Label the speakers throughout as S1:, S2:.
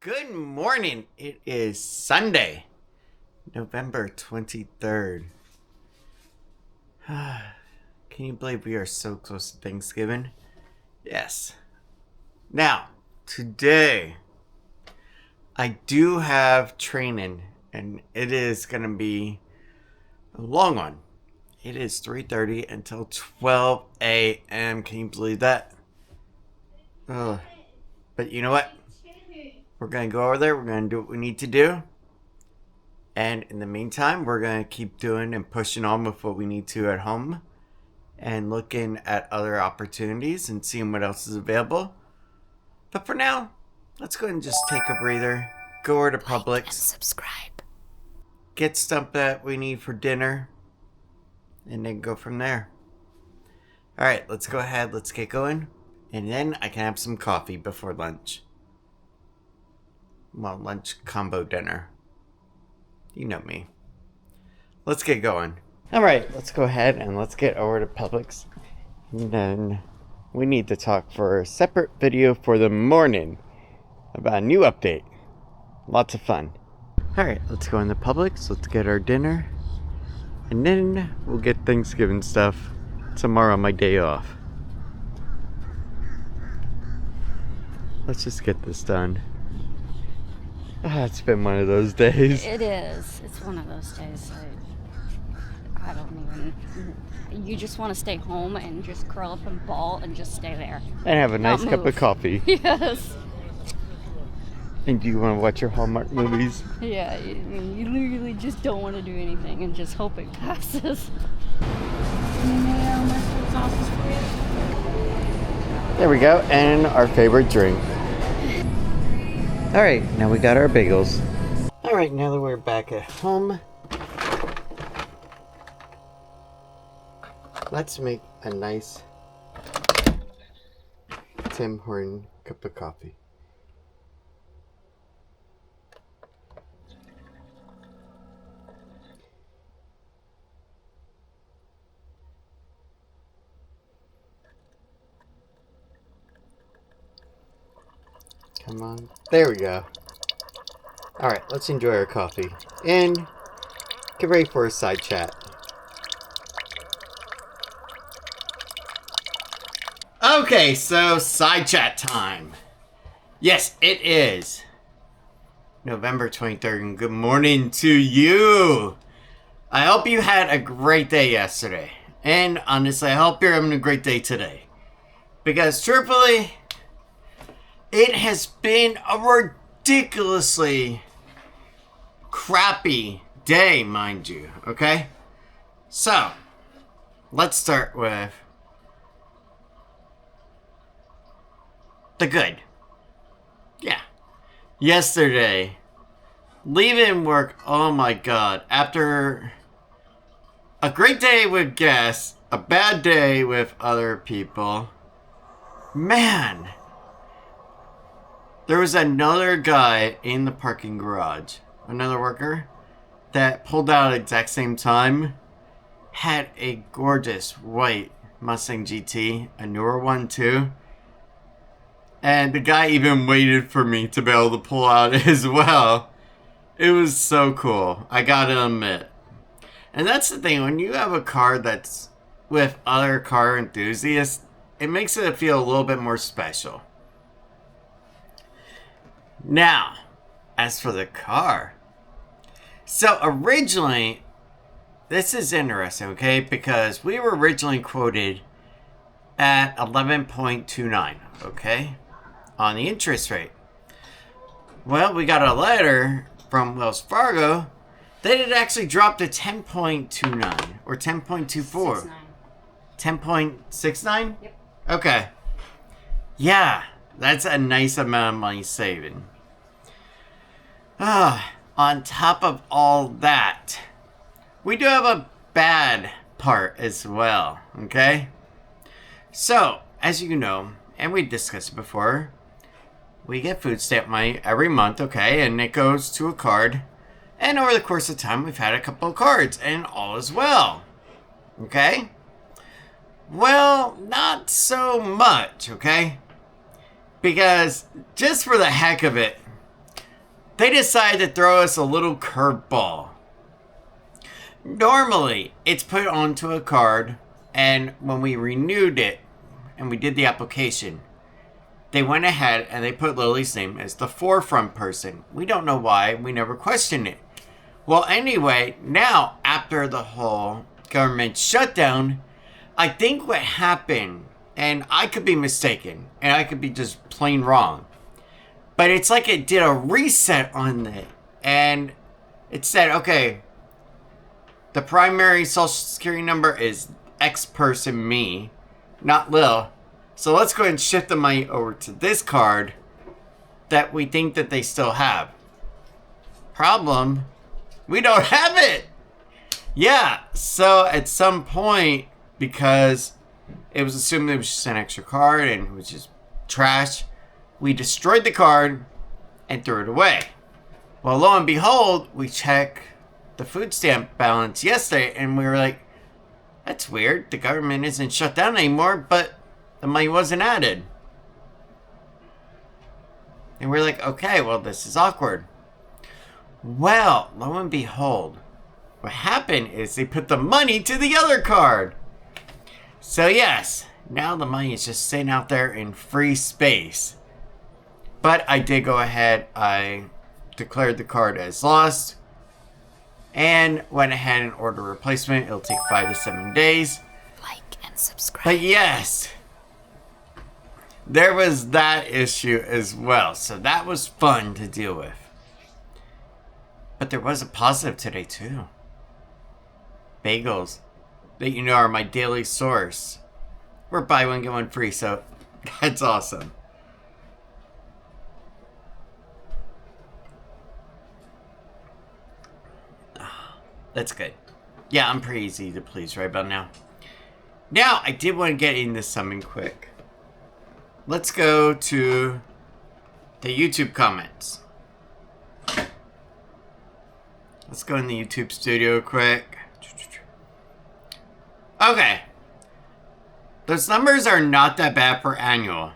S1: Good morning. It is Sunday, November 23rd. Can you believe we are so close to Thanksgiving? Yes. Now, today, I do have training, and it is going to be a long one. It is 3:30 until 12 a.m. Can you believe that? Ugh. But you know what? We're going to go over there. We're going to do what we need to do. And in the meantime, we're going to keep doing and pushing on with what we need to at home. And looking at other opportunities and seeing what else is available. But for now, let's go ahead and just take a breather. Go over to Publix.
S2: And subscribe.
S1: Get stuff that we need for dinner. And then go from there. Alright, let's go ahead. Let's get going. And then I can have some coffee before lunch. Well, lunch combo dinner. You know me. Let's get going. Alright, let's go ahead and let's get over to Publix. And then we need to talk for a separate video for the morning about a new update. Lots of fun. Alright, let's go into Publix. Let's get our dinner. And then we'll get Thanksgiving stuff tomorrow, my day off. Let's just get this done. It's been one of those days.
S2: It is. It's one of those days. I don't even. You just want to stay home and just curl up and ball and just stay there.
S1: And have a nice cup of coffee.
S2: Yes.
S1: And do you want to watch your Hallmark movies?
S2: Yeah, you literally just don't want to do anything and just hope it passes.
S1: There we go, and our favorite drink. Alright, now we got our bagels. Alright, now that we're back at home, let's make a nice Tim Horton cup of coffee. Come on. There we go. Alright, let's enjoy our coffee. And get ready for a side chat. Okay, so side chat time. Yes, it is November 23rd, and good morning to you. I hope you had a great day yesterday. And honestly, I hope you're having a great day today. Because truthfully, it has been a ridiculously crappy day, mind you, okay? So, let's start with the good. Yeah. Yesterday, leaving work, oh my god, after a great day with guests, a bad day with other people, man, there was another guy in the parking garage, another worker, that pulled out at the exact same time, had a gorgeous white Mustang GT, a newer one too, and the guy even waited for me to be able to pull out as well. It was so cool, I gotta admit. And that's the thing, when you have a car that's with other car enthusiasts, it makes it feel a little bit more special. Now, as for the car, so originally, this is interesting, okay, because we were originally quoted at 11.29, okay, on the interest rate. Well, we got a letter from Wells Fargo that it actually dropped to 10.29 or 10.24. 10.69?
S2: Yep.
S1: Okay. Yeah, that's a nice amount of money saving. On top of all that, we do have a bad part as well, okay? So, as you know, and we discussed it before, we get food stamp money every month, okay? And it goes to a card. And over the course of time, we've had a couple of cards, and all is well, okay? Well, not so much, okay? Because just for the heck of it, they decided to throw us a little curveball. Normally, it's put onto a card, and when we renewed it and we did the application, they went ahead and they put Lily's name as the forefront person. We don't know why. We never questioned it. Well, anyway, now after the whole government shutdown, I think what happened, and I could be mistaken, and I could be just plain wrong, but it's like it did a reset on it, and it said, okay, the primary social security number is X person, me, not Lil. So let's go ahead and shift the money over to this card that we think that they still have. Problem, we don't have it. Yeah, so at some point, because it was assumed it was just an extra card and it was just trash, we destroyed the card and threw it away. Well, lo and behold, we checked the food stamp balance yesterday and we were like, that's weird. The government isn't shut down anymore, but the money wasn't added. And we're like, okay, well, this is awkward. Well, lo and behold, what happened is they put the money to the other card. So yes, now the money is just sitting out there in free space. But I did go ahead, I declared the card as lost and went ahead and ordered a replacement. It'll take 5 to 7 days.
S3: Like and subscribe.
S1: But yes, there was that issue as well. So that was fun to deal with. But there was a positive today too. Bagels that you know are my daily source. We're buy one, get one free, so that's awesome. That's good. Yeah, I'm pretty easy to please right about now. Now, I did want to get into something quick. Let's go to the YouTube comments. Let's go in the YouTube studio quick. Okay. Those numbers are not that bad per annual.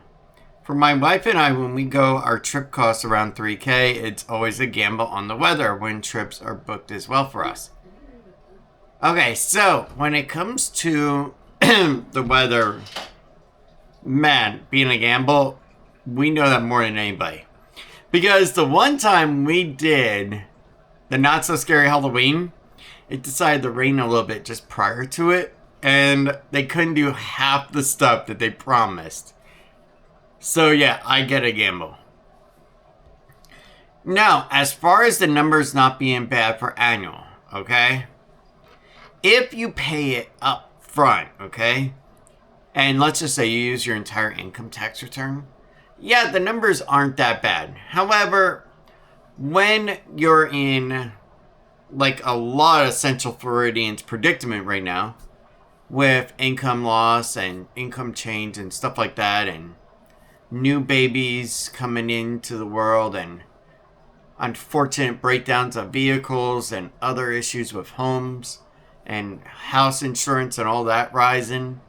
S1: For my wife and I, when we go, our trip costs around $3,000. It's always a gamble on the weather when trips are booked as well for us. Okay, so when it comes to the weather, man, being a gamble, we know that more than anybody. Because the one time we did the not so scary Halloween, it decided to rain a little bit just prior to it. And they couldn't do half the stuff that they promised. So yeah, I get a gamble. Now, as far as the numbers not being bad for annual, okay? If you pay it up front, okay? And let's just say you use your entire income tax return. Yeah, the numbers aren't that bad. However, when you're in like a lot of Central Floridians predicament right now, with income loss and income change and stuff like that, and new babies coming into the world, and unfortunate breakdowns of vehicles and other issues with homes and house insurance and all that rising,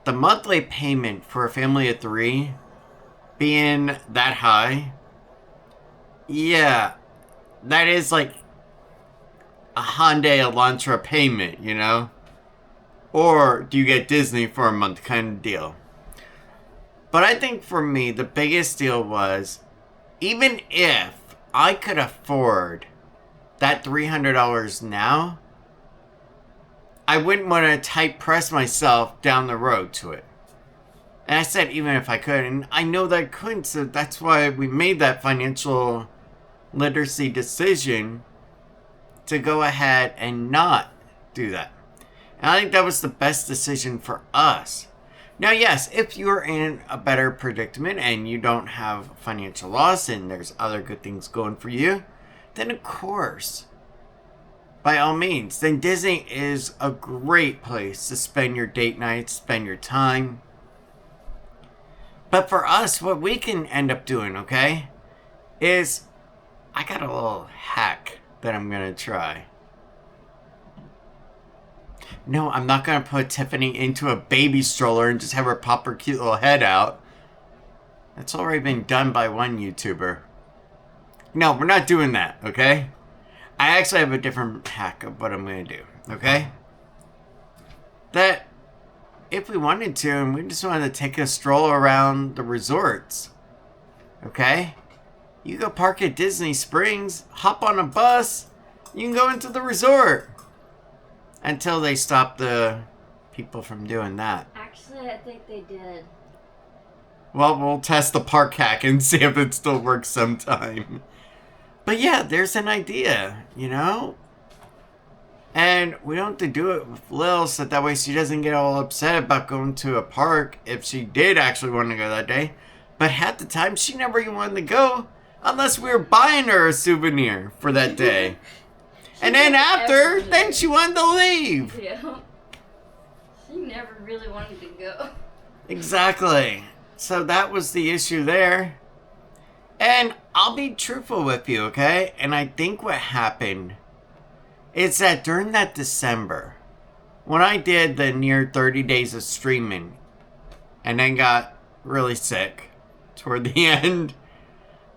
S1: the monthly payment for a family of 3 being that high, yeah, that is like a Hyundai Elantra payment, you know? Or do you get Disney for a month kind of deal? But I think for me, the biggest deal was, even if I could afford that $300 now, I wouldn't want to tight press myself down the road to it. And I said even if I could, and I know that I couldn't, so that's why we made that financial literacy decision to go ahead and not do that. And I think that was the best decision for us. Now, yes, if you're in a better predicament and you don't have financial loss and there's other good things going for you, then of course, by all means, then Disney is a great place to spend your date nights, spend your time. But for us, what we can end up doing, okay, is I got a little hack that I'm going to try. No, I'm not going to put Tiffany into a baby stroller and just have her pop her cute little head out. That's already been done by one YouTuber. No, we're not doing that, okay? I actually have a different hack of what I'm going to do, okay? That if we wanted to and we just wanted to take a stroll around the resorts, okay? You go park at Disney Springs, hop on a bus, you can go into the resort. Until they stop the people from doing that.
S2: Actually, I think they did.
S1: Well, we'll test the park hack and see if it still works sometime. But yeah, there's an idea, you know? And we don't have to do it with Lil so that way she doesn't get all upset about going to a park if she did actually want to go that day. But half the time, she never even wanted to go unless we were buying her a souvenir for that day. And then after, then she wanted to leave.
S2: Yeah. She never really wanted to go.
S1: Exactly. So that was the issue there. And I'll be truthful with you, okay? And I think what happened is that during that December, when I did the near 30 days of streaming and then got really sick toward the end,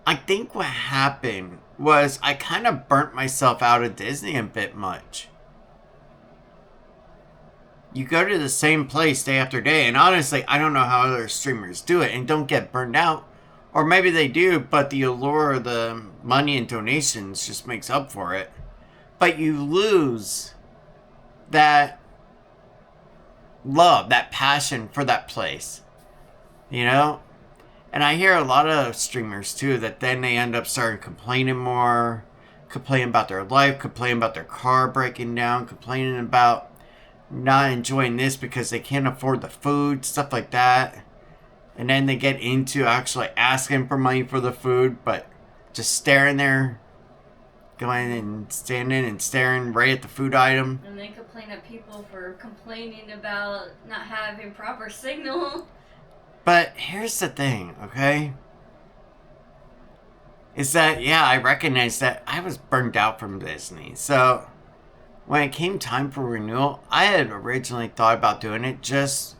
S1: I think what happened was I kind of burnt myself out of Disney a bit much. You go to the same place day after day, and honestly, I don't know how other streamers do it and don't get burned out. Or maybe they do, but the allure of the money and donations just makes up for it. But you lose that love, that passion for that place. You know? And I hear a lot of streamers too that then they end up starting complaining more, complaining about their life, complaining about their car breaking down, complaining about not enjoying this because they can't afford the food, stuff like that. And then they get into actually asking for money for the food, but just staring there, going and standing and staring right at the food item.
S2: And they complain at people for complaining about not having proper signal.
S1: But here's the thing, okay? Is that, yeah, I recognize that I was burned out from Disney. So, when it came time for renewal, I had originally thought about doing it just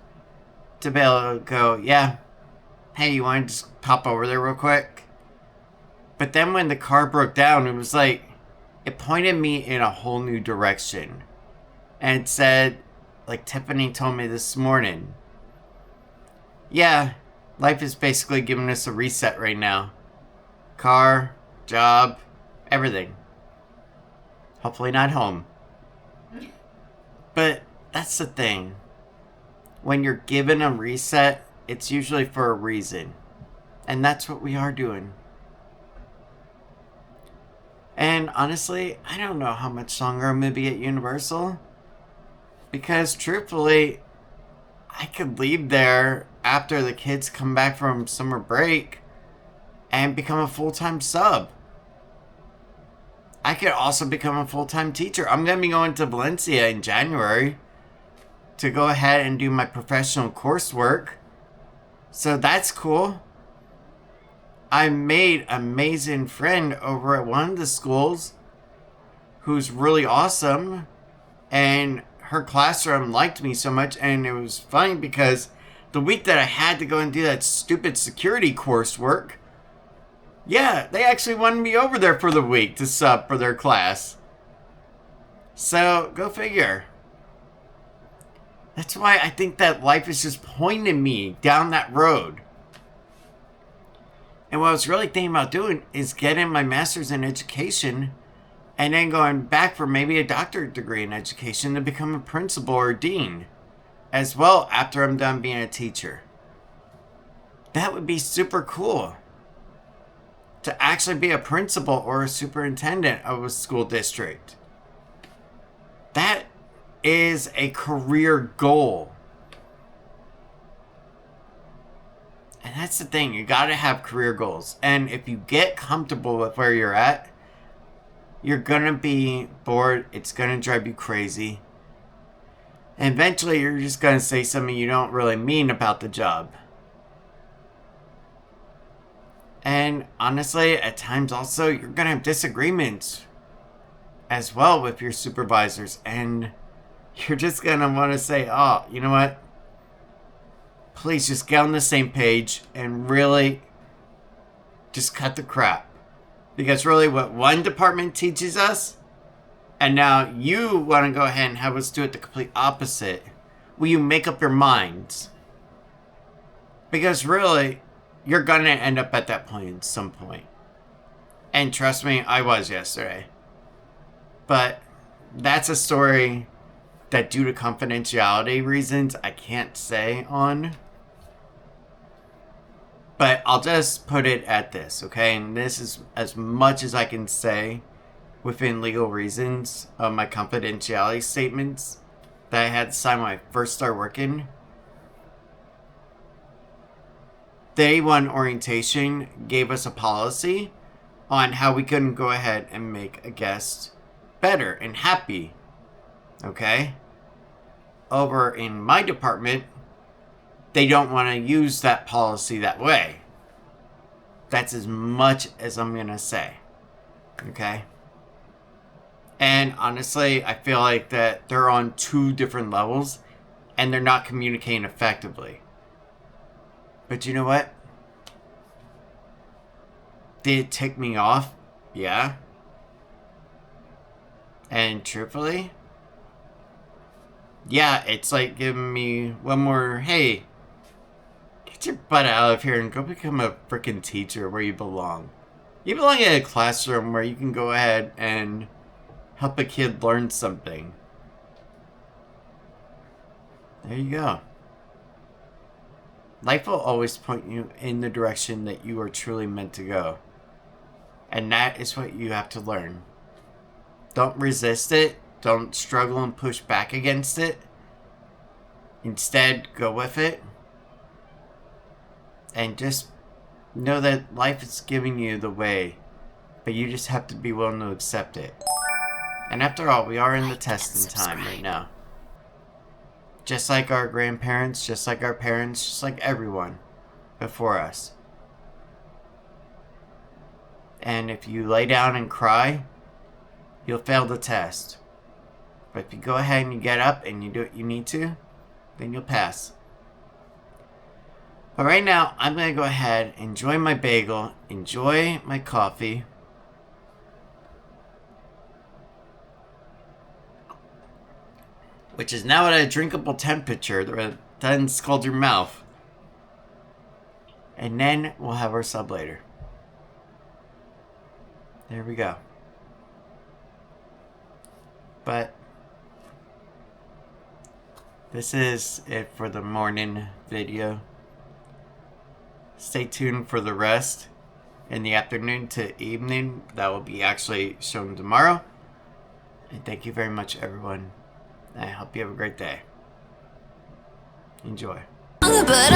S1: to be able to go, yeah, hey, you want to just pop over there real quick? But then when the car broke down, it was like, it pointed me in a whole new direction. And it said, like Tiffany told me this morning, yeah, life is basically giving us a reset right now. Car, job, everything. Hopefully not home. But that's the thing. When you're given a reset, it's usually for a reason. And that's what we are doing. And honestly, I don't know how much longer I'm going to be at Universal. Because truthfully, I could leave there after the kids come back from summer break and become a full-time sub. I could also become a full-time teacher. I'm going to be going to Valencia in January to go ahead and do my professional coursework. So that's cool. I made an amazing friend over at one of the schools who's really awesome. And her classroom liked me so much. And it was funny because the week that I had to go and do that stupid security coursework, yeah, they actually wanted me over there for the week to sub for their class. So, go figure. That's why I think that life is just pointing me down that road. And what I was really thinking about doing is getting my master's in education and then going back for maybe a doctorate degree in education to become a principal or dean as well after I'm done being a teacher. That would be super cool. To actually be a principal or a superintendent of a school district. That is a career goal. And that's the thing, you gotta have career goals. And if you get comfortable with where you're at, you're gonna be bored, it's gonna drive you crazy. And eventually you're just gonna say something you don't really mean about the job. And honestly, at times also, you're gonna have disagreements as well with your supervisors. And you're just gonna wanna say, oh, you know what? Please just get on the same page and really just cut the crap. Because really what one department teaches us, and now you want to go ahead and have us do it the complete opposite. Will you make up your minds? Because really, you're going to end up at that point at some point. And trust me, I was yesterday. But that's a story that due to confidentiality reasons, I can't say on. But I'll just put it at this, okay? And this is as much as I can say within legal reasons of my confidentiality statements that I had to sign when I first started working. Day one orientation gave us a policy on how we couldn't go ahead and make a guest better and happy, okay? Over in my department, they don't want to use that policy that way. That's as much as I'm going to say. Okay? And honestly, I feel like that they're on two different levels and they're not communicating effectively. But you know what? Did it tick me off? Yeah. And truthfully, yeah, it's like giving me one more, hey, get your butt out of here and go become a freaking teacher where you belong. You belong in a classroom where you can go ahead and help a kid learn something. There you go. Life will always point you in the direction that you are truly meant to go. And that is what you have to learn. Don't resist it. Don't struggle and push back against it. Instead, go with it. And just know that life is giving you the way. But you just have to be willing to accept it. And after all, we are in the testing time right now. Just like our grandparents, just like our parents, just like everyone before us. And if you lay down and cry, you'll fail the test. But if you go ahead and you get up and you do what you need to, then you'll pass. But right now, I'm going to go ahead, enjoy my bagel, enjoy my coffee. Which is now at a drinkable temperature that doesn't scald your mouth. And then we'll have our sub later. There we go. But this is it for the morning video. Stay tuned for the rest in the afternoon to evening. That will be actually shown tomorrow. And thank you very much, everyone. I hope you have a great day. Enjoy.
S3: But